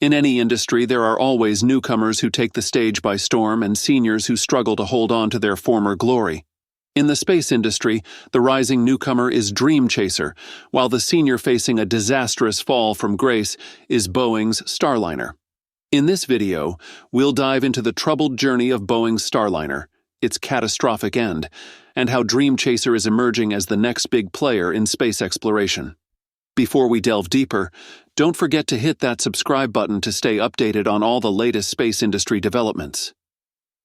In any industry, there are always newcomers who take the stage by storm and seniors who struggle to hold on to their former glory. In the space industry, the rising newcomer is Dream Chaser, while the senior facing a disastrous fall from grace is Boeing's Starliner. In this video, we'll dive into the troubled journey of Boeing's Starliner, its catastrophic end, and how Dream Chaser is emerging as the next big player in space exploration. Before we delve deeper, don't forget to hit that subscribe button to stay updated on all the latest space industry developments.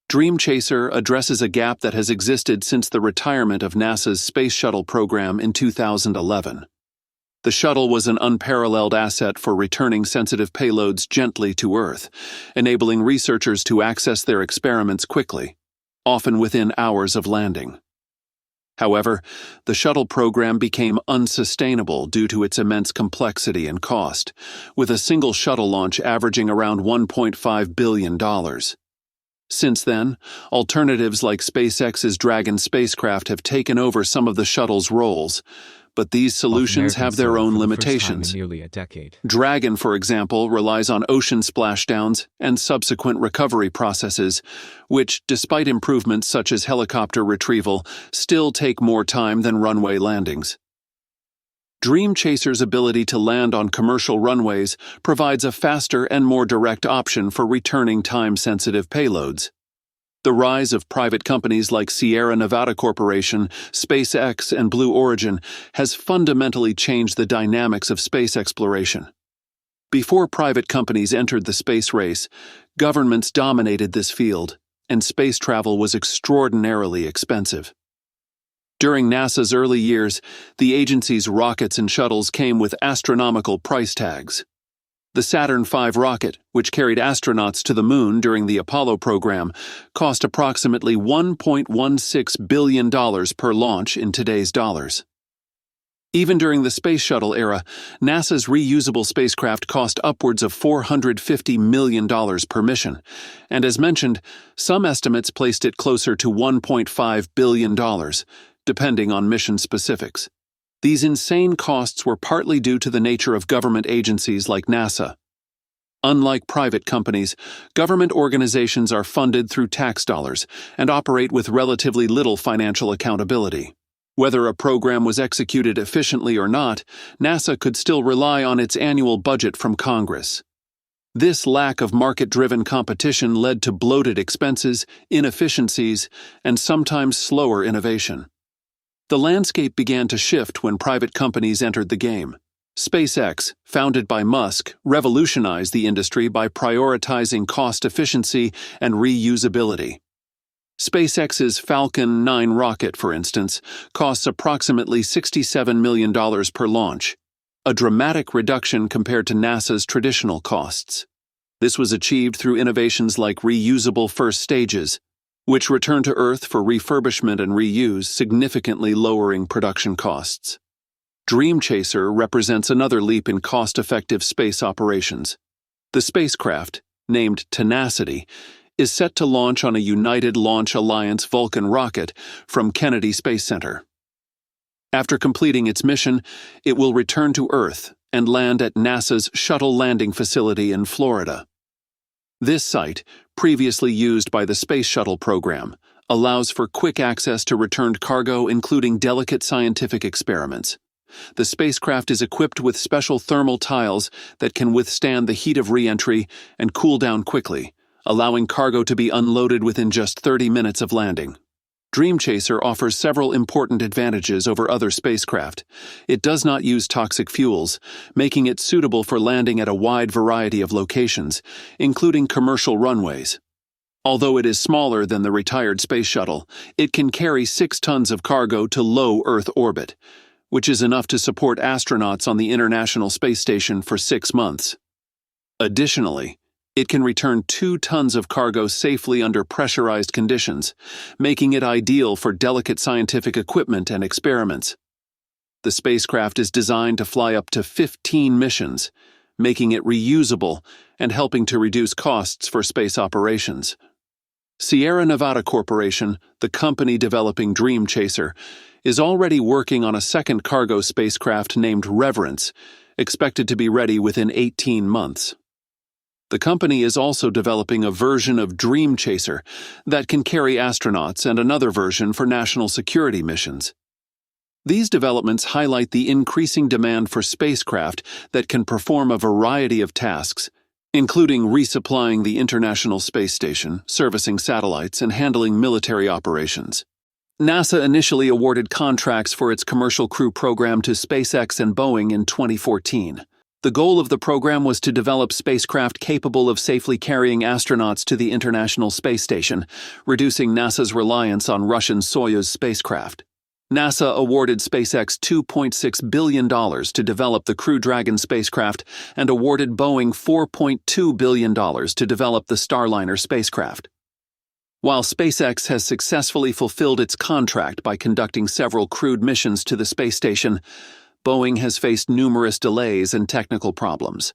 Dream Chaser addresses a gap that has existed since the retirement of NASA's Space Shuttle program in 2011. The shuttle was an unparalleled asset for returning sensitive payloads gently to Earth, enabling researchers to access their experiments quickly, often within hours of landing. However, the shuttle program became unsustainable due to its immense complexity and cost, with a single shuttle launch averaging around $1.5 billion. Since then, alternatives like SpaceX's Dragon spacecraft have taken over some of the shuttle's roles, but these solutions have their own limitations. Dragon, for example, relies on ocean splashdowns and subsequent recovery processes, which, despite improvements such as helicopter retrieval, still take more time than runway landings. Dream Chaser's ability to land on commercial runways provides a faster and more direct option for returning time-sensitive payloads. The rise of private companies like Sierra Nevada Corporation, SpaceX, and Blue Origin has fundamentally changed the dynamics of space exploration. Before private companies entered the space race, governments dominated this field, and space travel was extraordinarily expensive. During NASA's early years, the agency's rockets and shuttles came with astronomical price tags. The Saturn V rocket, which carried astronauts to the Moon during the Apollo program, cost approximately $1.16 billion per launch in today's dollars. Even during the Space Shuttle era, NASA's reusable spacecraft cost upwards of $450 million per mission, and as mentioned, some estimates placed it closer to $1.5 billion, depending on mission specifics. These insane costs were partly due to the nature of government agencies like NASA. Unlike private companies, government organizations are funded through tax dollars and operate with relatively little financial accountability. Whether a program was executed efficiently or not, NASA could still rely on its annual budget from Congress. This lack of market-driven competition led to bloated expenses, inefficiencies, and sometimes slower innovation. The landscape began to shift when private companies entered the game. SpaceX, founded by Musk, revolutionized the industry by prioritizing cost efficiency and reusability. SpaceX's Falcon 9 rocket, for instance, costs approximately $67 million per launch, a dramatic reduction compared to NASA's traditional costs. This was achieved through innovations like reusable first stages, which return to Earth for refurbishment and reuse, significantly lowering production costs. Dream Chaser represents another leap in cost-effective space operations. The spacecraft, named Tenacity, is set to launch on a United Launch Alliance Vulcan rocket from Kennedy Space Center. After completing its mission, it will return to Earth and land at NASA's Shuttle landing facility in Florida. This site, previously used by the Space Shuttle program, allows for quick access to returned cargo, including delicate scientific experiments. The spacecraft is equipped with special thermal tiles that can withstand the heat of re-entry and cool down quickly, allowing cargo to be unloaded within just 30 minutes of landing. Dream Chaser offers several important advantages over other spacecraft. It does not use toxic fuels, making it suitable for landing at a wide variety of locations, including commercial runways. Although it is smaller than the retired Space Shuttle, it can carry 6 tons of cargo to low Earth orbit, which is enough to support astronauts on the International Space Station for 6 months. Additionally, it can return 2 tons of cargo safely under pressurized conditions, making it ideal for delicate scientific equipment and experiments. The spacecraft is designed to fly up to 15 missions, making it reusable and helping to reduce costs for space operations. Sierra Nevada Corporation, the company developing Dream Chaser, is already working on a second cargo spacecraft named Reverence, expected to be ready within 18 months. The company is also developing a version of Dream Chaser that can carry astronauts and another version for national security missions. These developments highlight the increasing demand for spacecraft that can perform a variety of tasks, including resupplying the International Space Station, servicing satellites, and handling military operations. NASA initially awarded contracts for its Commercial Crew program to SpaceX and Boeing in 2014. The goal of the program was to develop spacecraft capable of safely carrying astronauts to the International Space Station, reducing NASA's reliance on Russian Soyuz spacecraft. NASA awarded SpaceX $2.6 billion to develop the Crew Dragon spacecraft and awarded Boeing $4.2 billion to develop the Starliner spacecraft. While SpaceX has successfully fulfilled its contract by conducting several crewed missions to the space station, Boeing has faced numerous delays and technical problems.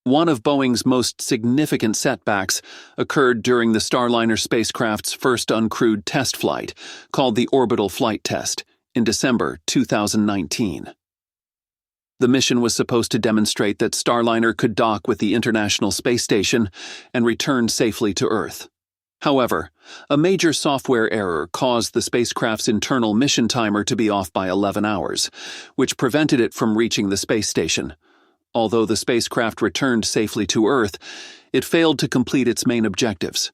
One of Boeing's most significant setbacks occurred during the Starliner spacecraft's first uncrewed test flight, called the Orbital Flight Test, in December 2019. The mission was supposed to demonstrate that Starliner could dock with the International Space Station and return safely to Earth. However, a major software error caused the spacecraft's internal mission timer to be off by 11 hours, which prevented it from reaching the space station. Although the spacecraft returned safely to Earth, it failed to complete its main objectives.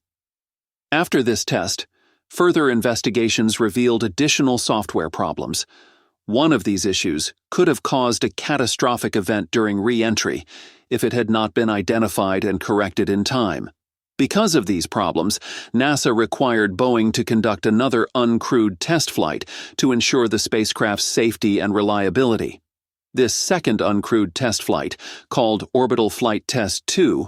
After this test, further investigations revealed additional software problems. One of these issues could have caused a catastrophic event during re-entry if it had not been identified and corrected in time. Because of these problems, NASA required Boeing to conduct another uncrewed test flight to ensure the spacecraft's safety and reliability. This second uncrewed test flight, called Orbital Flight Test 2,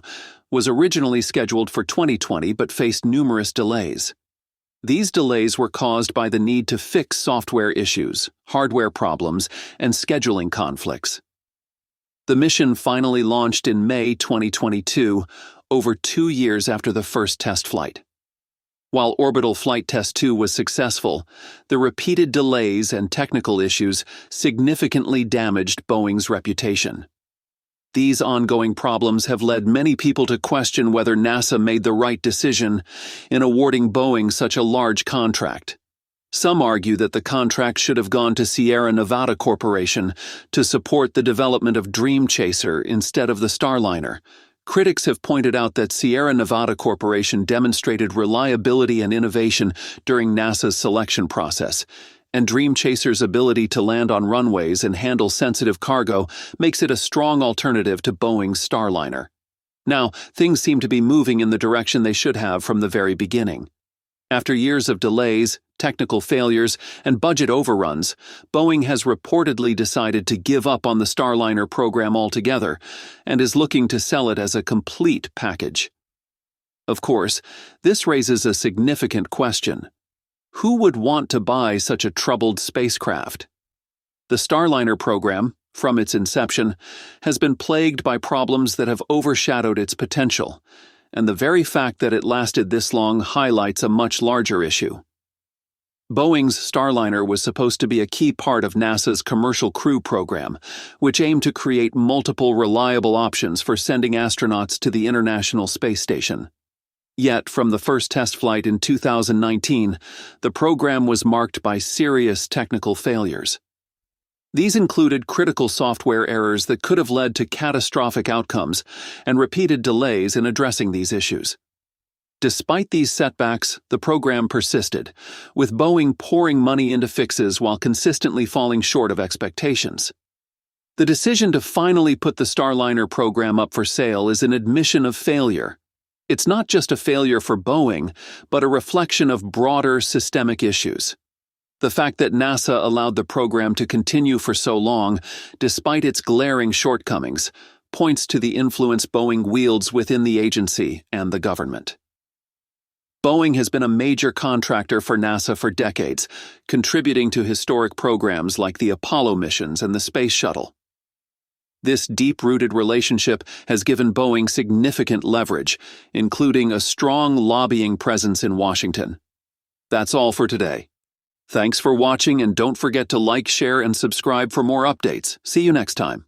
was originally scheduled for 2020 but faced numerous delays. These delays were caused by the need to fix software issues, hardware problems, and scheduling conflicts. The mission finally launched in May 2022, over 2 years after the first test flight. While Orbital Flight Test 2 was successful, the repeated delays and technical issues significantly damaged Boeing's reputation. These ongoing problems have led many people to question whether NASA made the right decision in awarding Boeing such a large contract. Some argue that the contract should have gone to Sierra Nevada Corporation to support the development of Dream Chaser instead of the Starliner. Critics have pointed out that Sierra Nevada Corporation demonstrated reliability and innovation during NASA's selection process, and Dream Chaser's ability to land on runways and handle sensitive cargo makes it a strong alternative to Boeing's Starliner. Now, things seem to be moving in the direction they should have from the very beginning. After years of delays, technical failures, and budget overruns, Boeing has reportedly decided to give up on the Starliner program altogether and is looking to sell it as a complete package. Of course, this raises a significant question. Who would want to buy such a troubled spacecraft? The Starliner program, from its inception, has been plagued by problems that have overshadowed its potential, and the very fact that it lasted this long highlights a much larger issue. Boeing's Starliner was supposed to be a key part of NASA's Commercial Crew program, which aimed to create multiple reliable options for sending astronauts to the International Space Station. Yet, from the first test flight in 2019, the program was marked by serious technical failures. These included critical software errors that could have led to catastrophic outcomes and repeated delays in addressing these issues. Despite these setbacks, the program persisted, with Boeing pouring money into fixes while consistently falling short of expectations. The decision to finally put the Starliner program up for sale is an admission of failure. It's not just a failure for Boeing, but a reflection of broader systemic issues. The fact that NASA allowed the program to continue for so long, despite its glaring shortcomings, points to the influence Boeing wields within the agency and the government. Boeing has been a major contractor for NASA for decades, contributing to historic programs like the Apollo missions and the Space Shuttle. This deep-rooted relationship has given Boeing significant leverage, including a strong lobbying presence in Washington. That's all for today. Thanks for watching, and don't forget to like, share, and subscribe for more updates. See you next time.